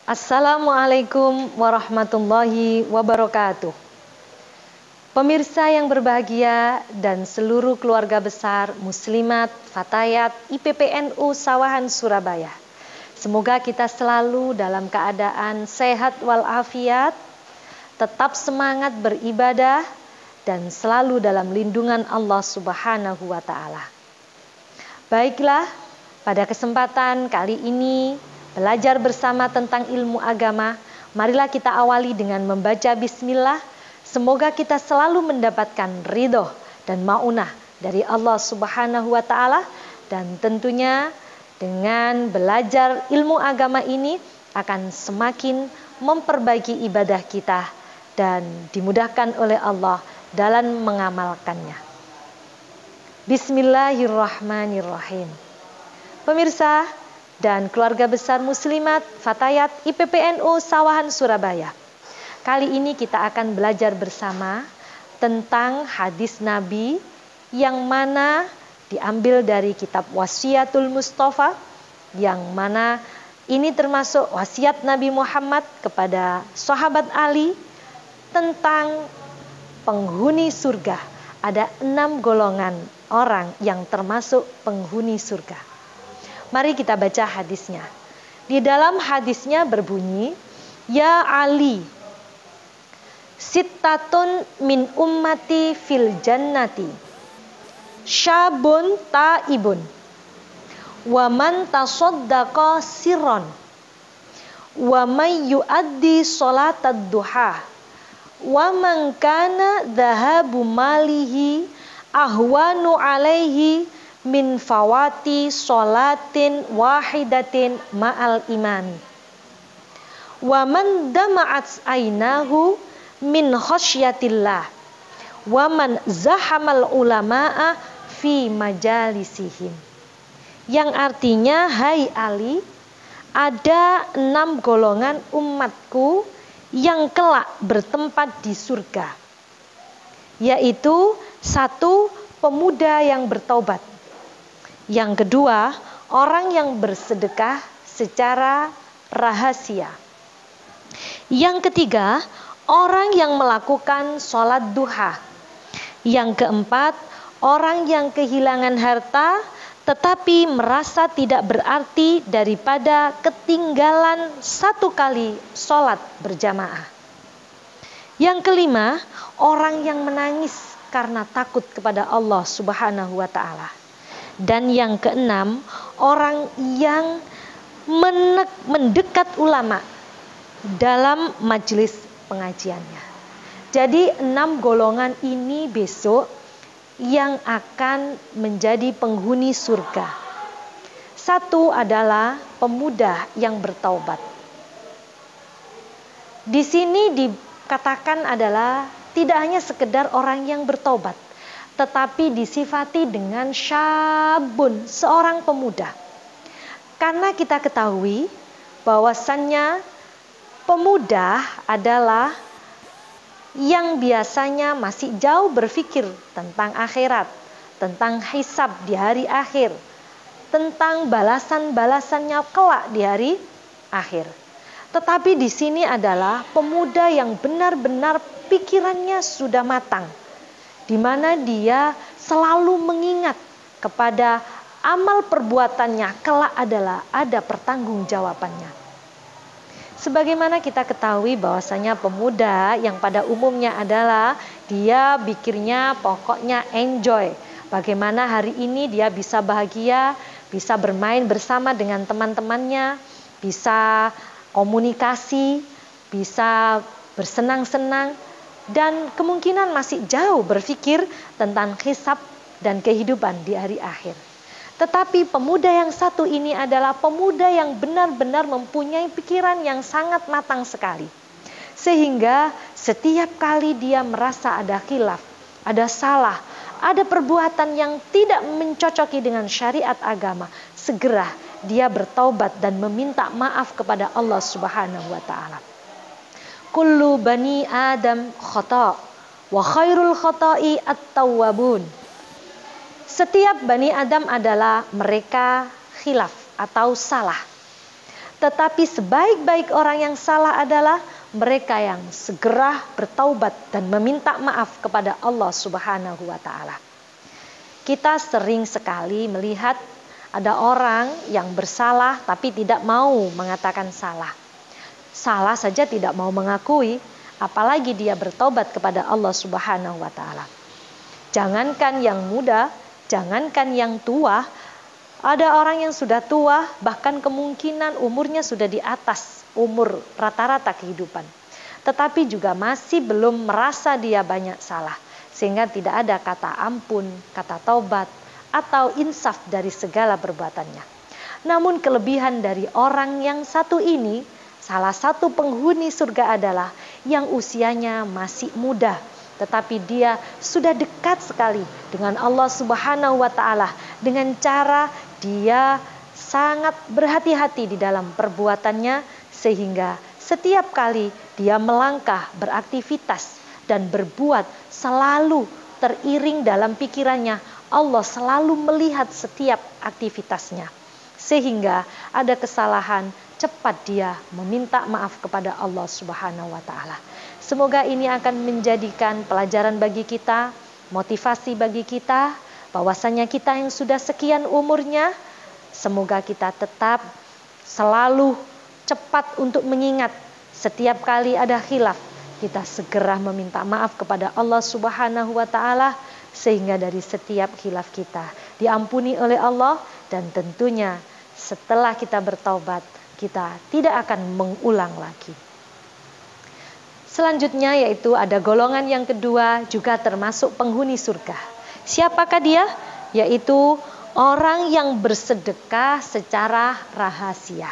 Assalamualaikum warahmatullahi wabarakatuh. Pemirsa yang berbahagia dan seluruh keluarga besar Muslimat Fatayat IPPNU Sawahan Surabaya. Semoga kita selalu dalam keadaan sehat walafiat, tetap semangat beribadah dan selalu dalam lindungan Allah Subhanahu wa taala. Baiklah, pada kesempatan kali ini belajar bersama tentang ilmu agama, marilah kita awali dengan membaca bismillah. Semoga kita selalu mendapatkan ridho dan maunah dari Allah Subhanahu wa taala, dan tentunya dengan belajar ilmu agama ini akan semakin memperbaiki ibadah kita dan dimudahkan oleh Allah dalam mengamalkannya. Bismillahirrahmanirrahim. Pemirsa dan keluarga besar Muslimat Fatayat IPPNU Sawahan Surabaya. Kali ini kita akan belajar bersama tentang hadis Nabi yang mana diambil dari kitab Wasiatul Mustafa, yang mana ini termasuk wasiat Nabi Muhammad kepada sahabat Ali tentang penghuni surga. Ada 6 golongan orang yang termasuk penghuni surga. Mari kita baca hadisnya. Di dalam hadisnya berbunyi, Ya Ali, sittatun min ummati fil jannati, syabun taibun, wa man tasaddaqa sirron, wa man yuaddi sholatad duha, wa man kana dhahabu malihi ahwanu alaihi min fawati sholatin wahidatin ma'al iman, wa man dama'at ainahu min khasyatillah, wa man zahamal ulama'a fi majalisihim. Yang artinya, hai Ali, ada 6 golongan umatku yang kelak bertempat di surga, yaitu 1, pemuda yang bertaubat. Yang kedua, orang yang bersedekah secara rahasia. Yang ketiga, orang yang melakukan sholat duha. Yang keempat, orang yang kehilangan harta tetapi merasa tidak berarti daripada ketinggalan 1 kali sholat berjamaah. Yang kelima, orang yang menangis karena takut kepada Allah Subhanahu wa taala. Dan yang keenam, orang yang mendekat ulama dalam majelis pengajiannya. Jadi 6 golongan ini besok yang akan menjadi penghuni surga. 1 adalah pemuda yang bertaubat. Di sini dikatakan adalah tidak hanya sekedar orang yang bertaubat, tetapi disifati dengan syabun, seorang pemuda. Karena kita ketahui bahwasannya pemuda adalah yang biasanya masih jauh berpikir tentang akhirat, tentang hisab di hari akhir, tentang balasan-balasannya kelak di hari akhir. Tetapi di sini adalah pemuda yang benar-benar pikirannya sudah matang, di mana dia selalu mengingat kepada amal perbuatannya kelak adalah ada pertanggungjawabannya. Sebagaimana kita ketahui bahwasanya pemuda yang pada umumnya adalah dia pikirnya pokoknya enjoy. Bagaimana hari ini dia bisa bahagia, bisa bermain bersama dengan teman-temannya, bisa komunikasi, bisa bersenang-senang, dan kemungkinan masih jauh berpikir tentang hisab dan kehidupan di hari akhir. Tetapi pemuda yang satu ini adalah pemuda yang benar-benar mempunyai pikiran yang sangat matang sekali. Sehingga setiap kali dia merasa ada khilaf, ada salah, ada perbuatan yang tidak mencocoki dengan syariat agama, segera dia bertaubat dan meminta maaf kepada Allah Subhanahu wa taala. Kullu bani Adam khata' wa khairul khata'i at-tawwabun. Setiap bani Adam adalah mereka khilaf atau salah. Tetapi sebaik-baik orang yang salah adalah mereka yang segera bertaubat dan meminta maaf kepada Allah Subhanahu wa Ta'ala. Kita sering sekali melihat ada orang yang bersalah tapi tidak mau mengatakan salah. Salah saja tidak mau mengakui, apalagi dia bertobat kepada Allah Subhanahu wa Ta'ala. Jangankan yang muda, jangankan yang tua, ada orang yang sudah tua, bahkan kemungkinan umurnya sudah di atas umur rata-rata kehidupan. Tetapi juga masih belum merasa dia banyak salah. Sehingga tidak ada kata ampun, kata taubat, atau insaf dari segala perbuatannya. Namun kelebihan dari orang yang satu ini, salah satu penghuni surga adalah yang usianya masih muda. Tetapi dia sudah dekat sekali dengan Allah Subhanahu wa Ta'ala. Dengan cara dia sangat berhati-hati di dalam perbuatannya, sehingga setiap kali dia melangkah, beraktivitas dan berbuat, selalu teriring dalam pikirannya, Allah selalu melihat setiap aktivitasnya. Sehingga ada kesalahan, cepat dia meminta maaf kepada Allah Subhanahu wa Ta'ala. Semoga ini akan menjadikan pelajaran bagi kita, motivasi bagi kita, bahwasanya kita yang sudah sekian umurnya, semoga kita tetap selalu cepat untuk mengingat setiap kali ada khilaf, kita segera meminta maaf kepada Allah Subhanahu wa Ta'ala, sehingga dari setiap khilaf kita diampuni oleh Allah, dan tentunya setelah kita bertaubat, kita tidak akan mengulang lagi. Selanjutnya yaitu ada golongan yang kedua, juga termasuk penghuni surga. Siapakah dia? Yaitu orang yang bersedekah secara rahasia.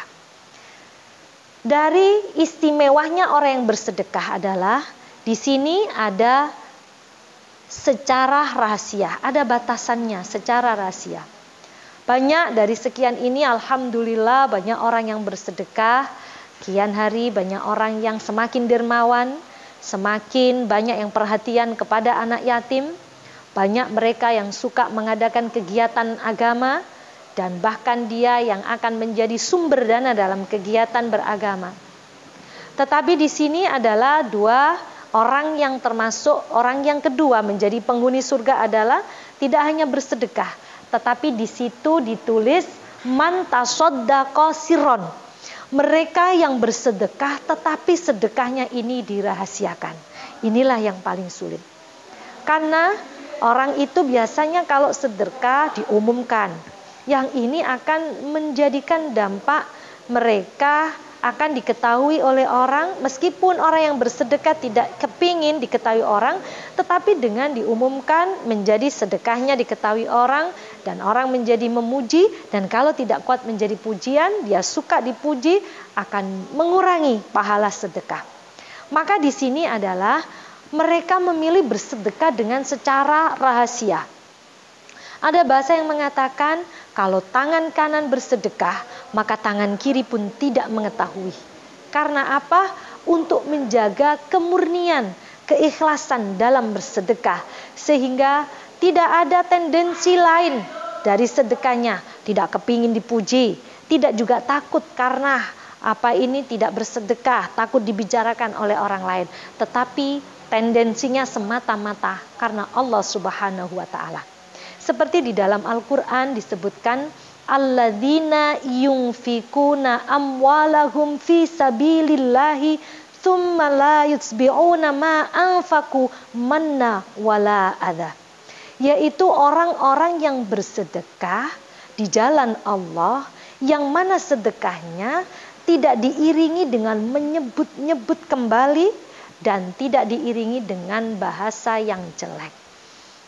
Dari istimewanya orang yang bersedekah adalah di sini ada secara rahasia, ada batasannya secara rahasia. Banyak dari sekian ini, alhamdulillah, banyak orang yang bersedekah. Kian hari banyak orang yang semakin dermawan, semakin banyak yang perhatian kepada anak yatim. Banyak mereka yang suka mengadakan kegiatan agama, dan bahkan dia yang akan menjadi sumber dana dalam kegiatan beragama. Tetapi di sini adalah dua orang yang termasuk orang yang kedua menjadi penghuni surga adalah tidak hanya bersedekah, tetapi di situ ditulis man tasaddaqa sirron. Mereka yang bersedekah tetapi sedekahnya ini dirahasiakan. Inilah yang paling sulit. Karena orang itu biasanya kalau sedekah diumumkan. Yang ini akan menjadikan dampak mereka akan diketahui oleh orang, meskipun orang yang bersedekah tidak kepingin diketahui orang, tetapi dengan diumumkan menjadi sedekahnya diketahui orang, dan orang menjadi memuji, dan kalau tidak kuat menjadi pujian, dia suka dipuji, akan mengurangi pahala sedekah. Maka di sini adalah mereka memilih bersedekah dengan secara rahasia. Ada bahasa yang mengatakan kalau tangan kanan bersedekah, maka tangan kiri pun tidak mengetahui. Karena apa? Untuk menjaga kemurnian, keikhlasan dalam bersedekah. Sehingga tidak ada tendensi lain dari sedekahnya. Tidak kepingin dipuji, tidak juga takut karena apa ini tidak bersedekah, takut dibicarakan oleh orang lain. Tetapi tendensinya semata-mata karena Allah Subhanahu wa Ta'ala. Seperti di dalam Al-Quran disebutkan, alladzina yunfikuna amwalahum fi sabilillahi thumma la yutbi'una ma anfaku manna wala adha. Yaitu orang-orang yang bersedekah di jalan Allah, yang mana sedekahnya tidak diiringi dengan menyebut-nyebut kembali dan tidak diiringi dengan bahasa yang jelek.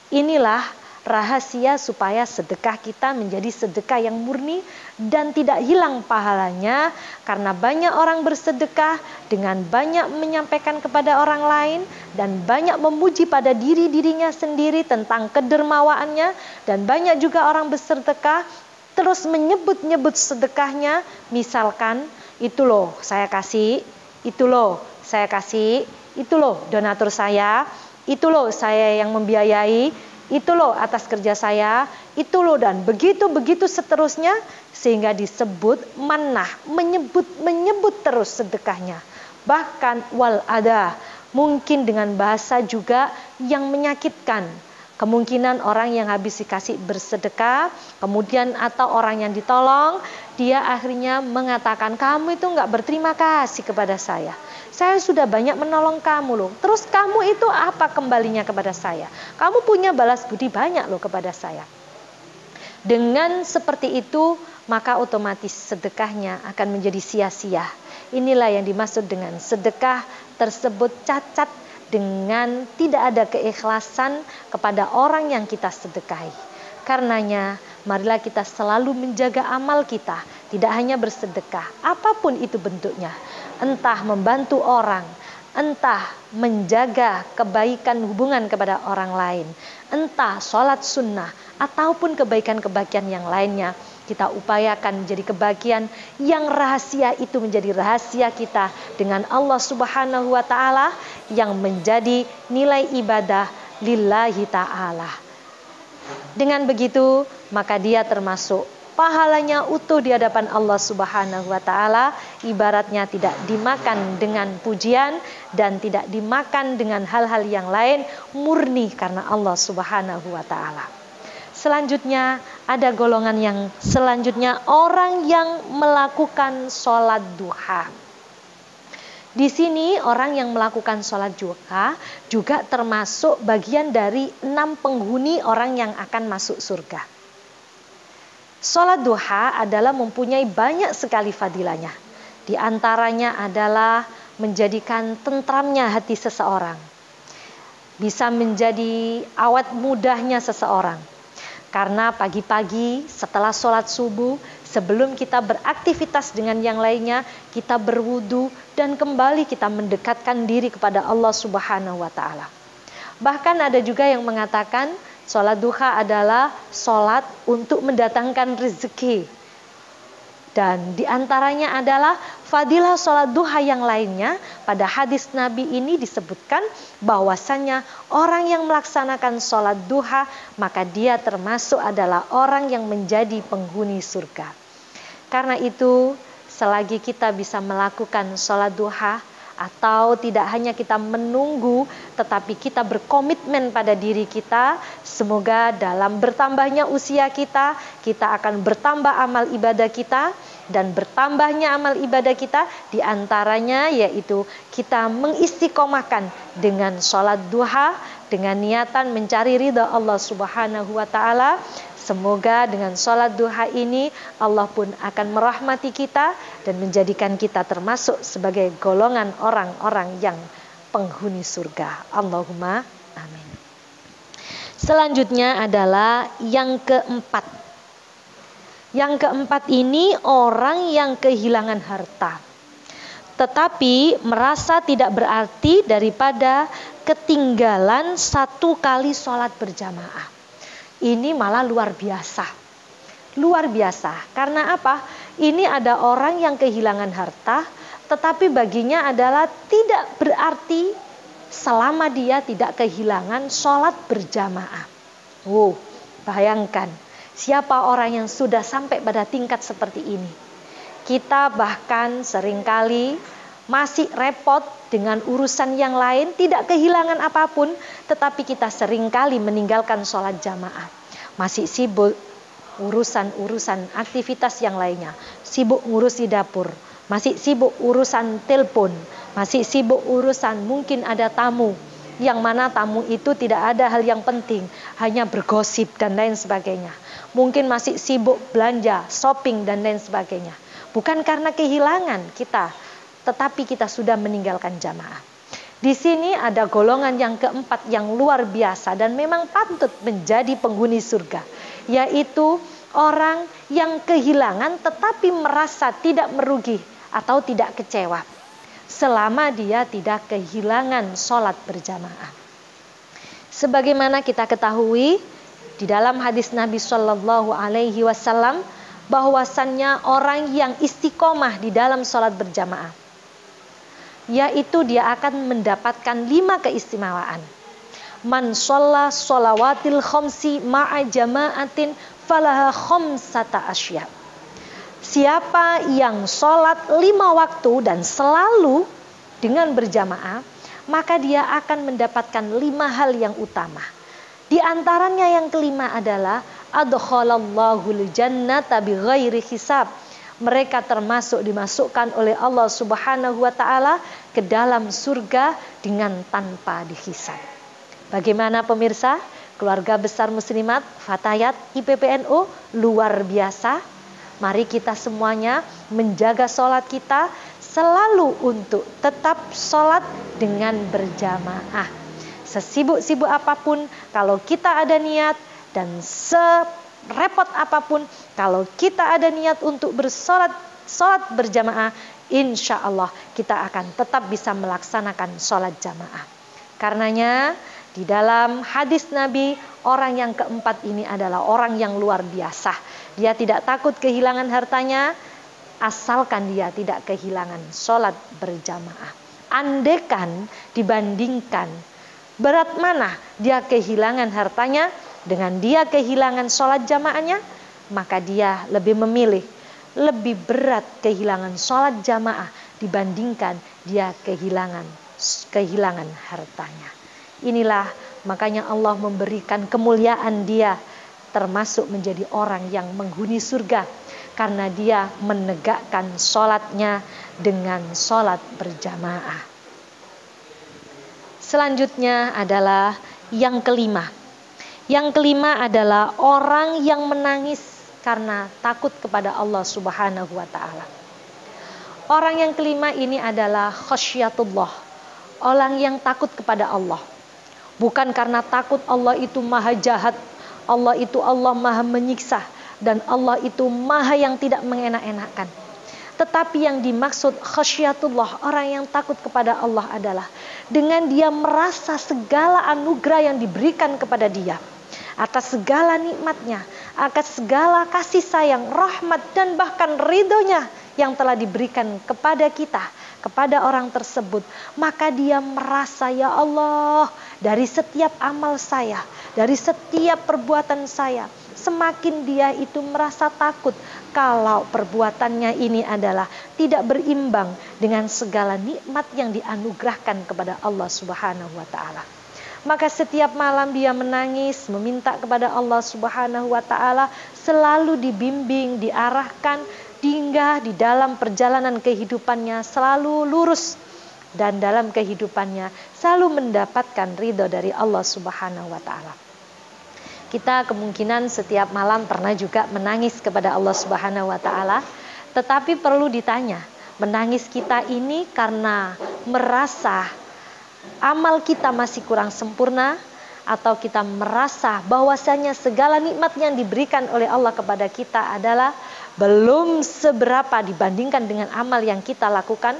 Inilah rahasia supaya sedekah kita menjadi sedekah yang murni dan tidak hilang pahalanya, karena banyak orang bersedekah dengan banyak menyampaikan kepada orang lain dan banyak memuji pada dirinya sendiri tentang kedermawaannya, dan banyak juga orang bersedekah terus menyebut-nyebut sedekahnya, misalkan itu loh saya kasih, itu loh saya kasih, itu loh donatur saya, itu loh saya yang membiayai, itu loh atas kerja saya, itu loh, dan begitu seterusnya, sehingga disebut manah, menyebut terus sedekahnya. Bahkan wal ada, mungkin dengan bahasa juga yang menyakitkan. Kemungkinan orang yang habis dikasih bersedekah, kemudian atau orang yang ditolong, dia akhirnya mengatakan, kamu itu nggak berterima kasih kepada saya. Saya sudah banyak menolong kamu loh. Terus kamu itu apa kembalinya kepada saya? Kamu punya balas budi banyak loh kepada saya. Dengan seperti itu, maka otomatis sedekahnya akan menjadi sia-sia. Inilah yang dimaksud dengan sedekah tersebut cacat dengan tidak ada keikhlasan kepada orang yang kita sedekahi. Karenanya, marilah kita selalu menjaga amal kita, tidak hanya bersedekah, apapun itu bentuknya. Entah membantu orang, entah menjaga kebaikan hubungan kepada orang lain, entah sholat sunnah, ataupun kebaikan-kebaikan yang lainnya. Kita upayakan menjadi kebahagiaan yang rahasia itu menjadi rahasia kita dengan Allah Subhanahu wa Ta'ala, yang menjadi nilai ibadah lillahi ta'ala. Dengan begitu, maka dia termasuk pahalanya utuh di hadapan Allah Subhanahu wa Ta'ala. Ibaratnya tidak dimakan dengan pujian dan tidak dimakan dengan hal-hal yang lain, murni karena Allah Subhanahu wa Ta'ala. Selanjutnya ada golongan yang selanjutnya, orang yang melakukan sholat duha. Di sini orang yang melakukan sholat duha juga termasuk bagian dari 6 penghuni orang yang akan masuk surga. Sholat duha adalah mempunyai banyak sekali fadilahnya. Di antaranya adalah menjadikan tentramnya hati seseorang. Bisa menjadi awet mudahnya seseorang. Karena pagi-pagi setelah sholat subuh, sebelum kita beraktivitas dengan yang lainnya, kita berwudu dan kembali kita mendekatkan diri kepada Allah Subhanahu wa Ta'ala. Bahkan ada juga yang mengatakan sholat duha adalah sholat untuk mendatangkan rezeki. Dan diantaranya adalah fadilah sholat duha yang lainnya. Pada hadis Nabi ini disebutkan bahwasannya orang yang melaksanakan sholat duha, maka dia termasuk adalah orang yang menjadi penghuni surga. Karena itu, selagi kita bisa melakukan sholat duha, atau tidak hanya kita menunggu, tetapi kita berkomitmen pada diri kita, semoga dalam bertambahnya usia kita, kita akan bertambah amal ibadah kita, dan bertambahnya amal ibadah kita diantaranya yaitu kita mengistiqomahkan dengan sholat duha, dengan niatan mencari ridha Allah Subhanahu wa Ta'ala. Semoga dengan sholat duha ini Allah pun akan merahmati kita dan menjadikan kita termasuk sebagai golongan orang-orang yang penghuni surga. Allahumma amin. Selanjutnya adalah yang keempat. Yang keempat ini orang yang kehilangan harta, tetapi merasa tidak berarti daripada ketinggalan 1 kali sholat berjamaah. Ini malah luar biasa. Luar biasa. Karena apa? Ini ada orang yang kehilangan harta, tetapi baginya adalah tidak berarti selama dia tidak kehilangan sholat berjamaah. Wow, bayangkan. Siapa orang yang sudah sampai pada tingkat seperti ini? Kita bahkan seringkali masih repot dengan urusan yang lain, tidak kehilangan apapun, tetapi kita seringkali meninggalkan sholat jamaah. Masih sibuk urusan-urusan aktivitas yang lainnya, sibuk ngurus di dapur, masih sibuk urusan telepon, masih sibuk urusan mungkin ada tamu, yang mana tamu itu tidak ada hal yang penting, hanya bergosip dan lain sebagainya. Mungkin masih sibuk belanja, shopping dan lain sebagainya. Bukan karena kehilangan kita, tetapi kita sudah meninggalkan jamaah. Di sini ada golongan yang keempat yang luar biasa dan memang patut menjadi penghuni surga, yaitu orang yang kehilangan tetapi merasa tidak merugi atau tidak kecewa selama dia tidak kehilangan sholat berjamaah. Sebagaimana kita ketahui di dalam hadis Nabi Shallallahu Alaihi Wasallam, bahwasannya orang yang istiqomah di dalam sholat berjamaah, yaitu dia akan mendapatkan 5 keistimewaan. Man shalla sholawatil khamsi ma'a jama'atin falaha khamsata asya. Siapa yang sholat 5 waktu dan selalu dengan berjamaah, maka dia akan mendapatkan 5 hal yang utama. Di antaranya yang kelima adalah adkhalallahul jannata bighairi hisab. Mereka termasuk dimasukkan oleh Allah Subhanahu wa taala ke dalam surga dengan tanpa dihisab. Bagaimana pemirsa? Keluarga besar muslimat Fatayat IPPNU luar biasa. Mari kita semuanya menjaga sholat kita selalu untuk tetap sholat dengan berjamaah. Sesibuk-sibuk apapun, kalau kita ada niat, dan serepot apapun, kalau kita ada niat untuk sholat berjamaah, insya Allah kita akan tetap bisa melaksanakan sholat jamaah. Karenanya di dalam hadis Nabi, orang yang keempat ini adalah orang yang luar biasa. Dia tidak takut kehilangan hartanya, asalkan dia tidak kehilangan sholat berjamaah. Andekan dibandingkan berat mana dia kehilangan hartanya dengan dia kehilangan sholat jamaahnya, maka dia lebih memilih lebih berat kehilangan sholat jamaah dibandingkan dia kehilangan hartanya. Inilah makanya Allah memberikan kemuliaan dia termasuk menjadi orang yang menghuni surga, karena dia menegakkan sholatnya dengan sholat berjamaah. Selanjutnya adalah yang kelima. Yang kelima adalah orang yang menangis karena takut kepada Allah Subhanahu wa taala. Orang yang kelima ini adalah khasyatullah. Orang yang takut kepada Allah. Bukan karena takut Allah itu maha jahat, Allah itu Allah maha menyiksa, dan Allah itu maha yang tidak mengenak-enakan. Tetapi yang dimaksud khasyatullah, orang yang takut kepada Allah adalah dengan dia merasa segala anugerah yang diberikan kepada dia, atas segala nikmatnya, atas segala kasih sayang, rahmat, dan bahkan ridhonya yang telah diberikan kepada kita, kepada orang tersebut, maka dia merasa, ya Allah, dari setiap amal saya, dari setiap perbuatan saya, semakin dia itu merasa takut kalau perbuatannya ini adalah tidak berimbang dengan segala nikmat yang dianugerahkan kepada Allah Subhanahu wa taala. Maka setiap malam dia menangis, meminta kepada Allah Subhanahu wa taala, selalu dibimbing, diarahkan, hingga di dalam perjalanan kehidupannya selalu lurus, dan dalam kehidupannya selalu mendapatkan ridho dari Allah Subhanahu wa taala. Kita kemungkinan setiap malam pernah juga menangis kepada Allah Subhanahu wa taala, tetapi perlu ditanya, menangis kita ini karena merasa amal kita masih kurang sempurna, atau kita merasa bahwasanya segala nikmat yang diberikan oleh Allah kepada kita adalah belum seberapa dibandingkan dengan amal yang kita lakukan,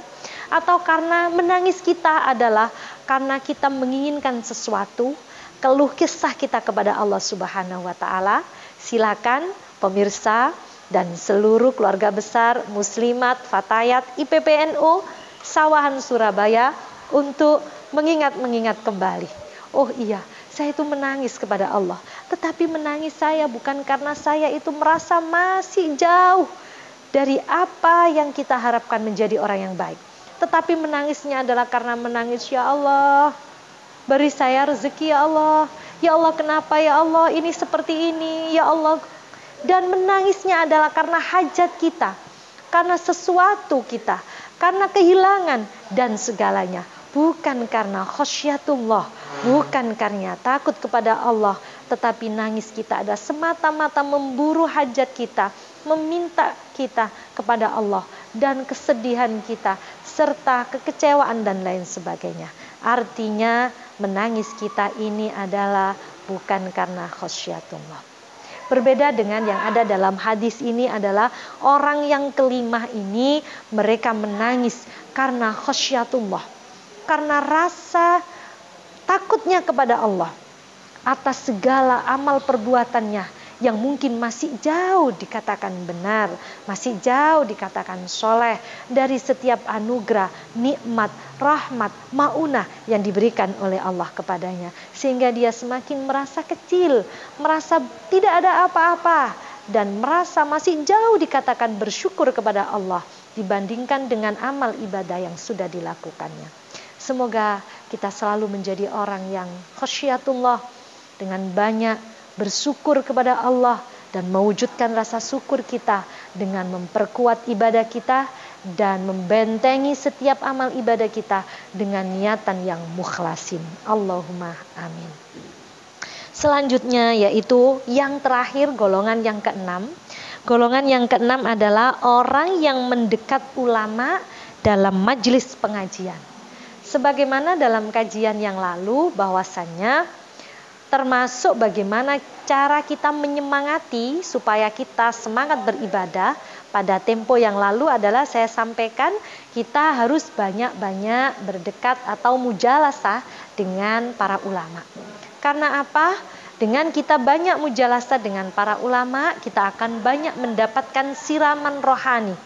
atau karena menangis kita adalah karena kita menginginkan sesuatu, keluh kesah kita kepada Allah Subhanahu wa taala. Silakan pemirsa dan seluruh keluarga besar muslimat Fatayat IPPNU Sawahan Surabaya untuk mengingat kembali. Oh iya, saya itu menangis kepada Allah. Tetapi menangis saya bukan karena saya itu merasa masih jauh dari apa yang kita harapkan menjadi orang yang baik. Tetapi menangisnya adalah karena menangis, ya Allah, beri saya rezeki ya Allah. Ya Allah, kenapa ya Allah ini seperti ini ya Allah. Dan menangisnya adalah karena hajat kita, karena sesuatu kita, karena kehilangan dan segalanya. Bukan karena khasyatullah, bukan karena takut kepada Allah, tetapi nangis kita ada semata-mata memburu hajat kita, meminta kita kepada Allah, dan kesedihan kita, serta kekecewaan dan lain sebagainya. Artinya menangis kita ini adalah bukan karena khasyatullah. Berbeda dengan yang ada dalam hadis ini adalah orang yang kelima ini mereka menangis karena khasyatullah, karena rasa takutnya kepada Allah atas segala amal perbuatannya yang mungkin masih jauh dikatakan benar, masih jauh dikatakan soleh dari setiap anugerah, nikmat, rahmat, maunah yang diberikan oleh Allah kepadanya. Sehingga dia semakin merasa kecil, merasa tidak ada apa-apa, dan merasa masih jauh dikatakan bersyukur kepada Allah dibandingkan dengan amal ibadah yang sudah dilakukannya. Semoga kita selalu menjadi orang yang khasyatullah, dengan banyak bersyukur kepada Allah dan mewujudkan rasa syukur kita dengan memperkuat ibadah kita dan membentengi setiap amal ibadah kita dengan niatan yang mukhlasin. Allahumma amin. Selanjutnya yaitu yang terakhir, golongan yang keenam. Golongan yang keenam adalah orang yang mendekat ulama dalam majelis pengajian. Sebagaimana dalam kajian yang lalu bahwasannya termasuk bagaimana cara kita menyemangati supaya kita semangat beribadah. Pada tempo yang lalu adalah saya sampaikan kita harus banyak-banyak berdekat atau mujalasah dengan para ulama. Karena apa? Dengan kita banyak mujalasah dengan para ulama, kita akan banyak mendapatkan siraman rohani.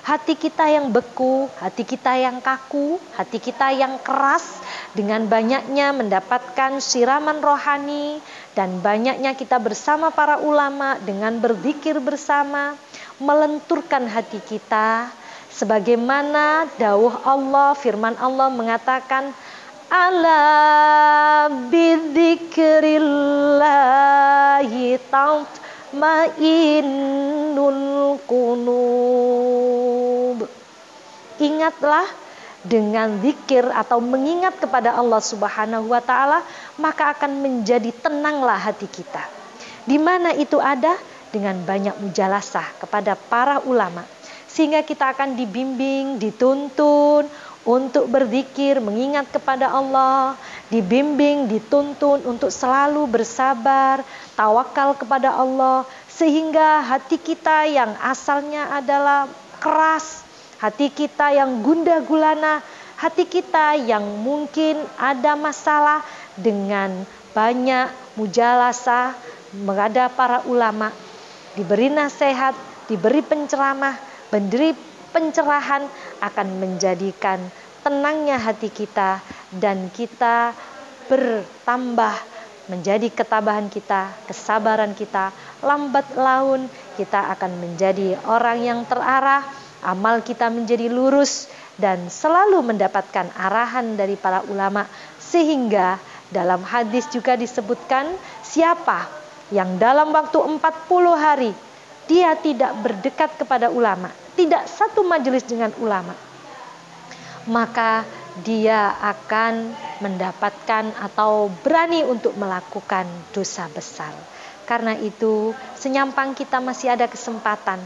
Hati kita yang beku, hati kita yang kaku, hati kita yang keras, dengan banyaknya mendapatkan siraman rohani dan banyaknya kita bersama para ulama dengan berzikir bersama, melenturkan hati kita. Sebagaimana dawuh Allah, firman Allah mengatakan, ala bidzikrillahi tatma'innul qulub. Ingatlah dengan zikir atau mengingat kepada Allah Subhanahu wa taala, maka akan menjadi tenanglah hati kita. Di mana itu ada? Dengan banyak mujalasah kepada para ulama. Sehingga kita akan dibimbing, dituntun untuk berzikir, mengingat kepada Allah, dibimbing, dituntun untuk selalu bersabar, tawakal kepada Allah, sehingga hati kita yang asalnya adalah keras, hati kita yang gundah gulana, hati kita yang mungkin ada masalah, dengan banyak mujalasah menghadap para ulama, diberi nasihat, diberi penceramah, beri pencerahan, akan menjadikan tenangnya hati kita dan kita bertambah menjadi ketabahan kita, kesabaran kita, lambat laun kita akan menjadi orang yang terarah, amal kita menjadi lurus dan selalu mendapatkan arahan dari para ulama. Sehingga dalam hadis juga disebutkan, siapa yang dalam waktu 40 hari dia tidak berdekat kepada ulama, tidak satu majelis dengan ulama, maka dia akan mendapatkan atau berani untuk melakukan dosa besar. Karena itu, senyampang kita masih ada kesempatan,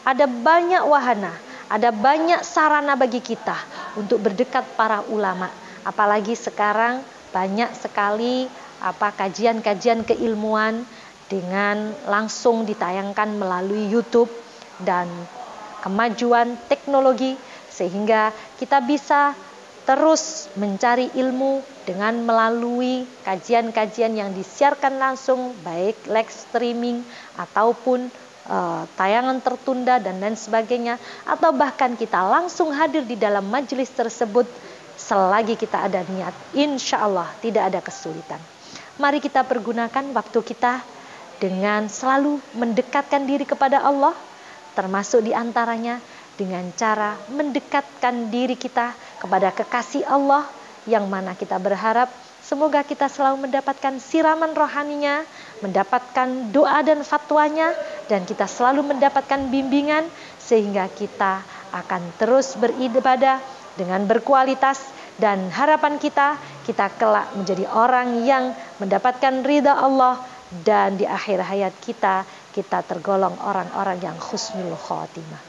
ada banyak wahana, ada banyak sarana bagi kita untuk berdekat para ulama. Apalagi sekarang banyak sekali kajian-kajian keilmuan dengan langsung ditayangkan melalui YouTube dan kemajuan teknologi, sehingga kita bisa terus mencari ilmu dengan melalui kajian-kajian yang disiarkan langsung, baik live streaming ataupun tayangan tertunda dan lain sebagainya, atau bahkan kita langsung hadir di dalam majelis tersebut selagi kita ada niat. Insya Allah tidak ada kesulitan. Mari kita pergunakan waktu kita dengan selalu mendekatkan diri kepada Allah, termasuk diantaranya dengan cara mendekatkan diri kita kepada kekasih Allah, yang mana kita berharap semoga kita selalu mendapatkan siraman rohaninya, mendapatkan doa dan fatwanya, dan kita selalu mendapatkan bimbingan, sehingga kita akan terus beribadah dengan berkualitas, dan harapan kita kelak menjadi orang yang mendapatkan ridha Allah, dan di akhir hayat kita tergolong orang-orang yang husnul khotimah.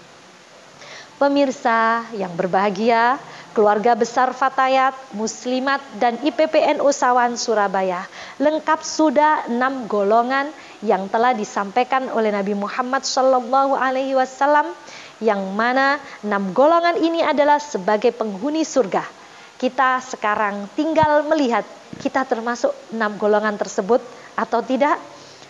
Pemirsa yang berbahagia, keluarga besar Fatayat, Muslimat dan IPPNU Sawan Surabaya, lengkap sudah 6 golongan yang telah disampaikan oleh Nabi Muhammad SAW, yang mana 6 golongan ini adalah sebagai penghuni surga. Kita sekarang tinggal melihat kita termasuk 6 golongan tersebut atau tidak.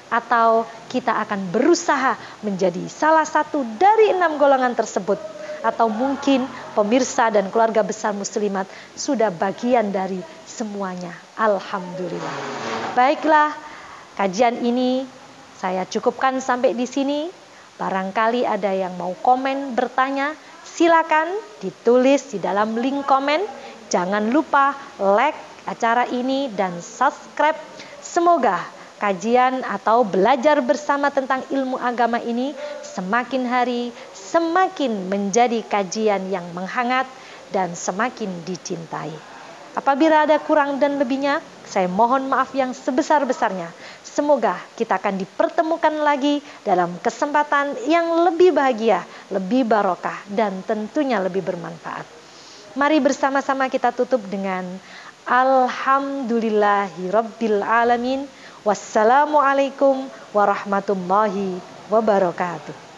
atau kita akan berusaha menjadi salah satu dari 6 golongan tersebut, atau mungkin pemirsa dan keluarga besar muslimat sudah bagian dari semuanya. Alhamdulillah. Baiklah, kajian ini saya cukupkan sampai di sini. Barangkali ada yang mau komen, bertanya, silakan ditulis di dalam link komen. Jangan lupa like acara ini dan subscribe. Semoga kajian atau belajar bersama tentang ilmu agama ini semakin hari semakin menjadi kajian yang menghangat dan semakin dicintai. Apabila ada kurang dan lebihnya, saya mohon maaf yang sebesar-besarnya. Semoga kita akan dipertemukan lagi dalam kesempatan yang lebih bahagia, lebih barokah, dan tentunya lebih bermanfaat. Mari bersama-sama kita tutup dengan Alhamdulillahirabbil alamin. Wassalamualaikum warahmatullahi wabarakatuh.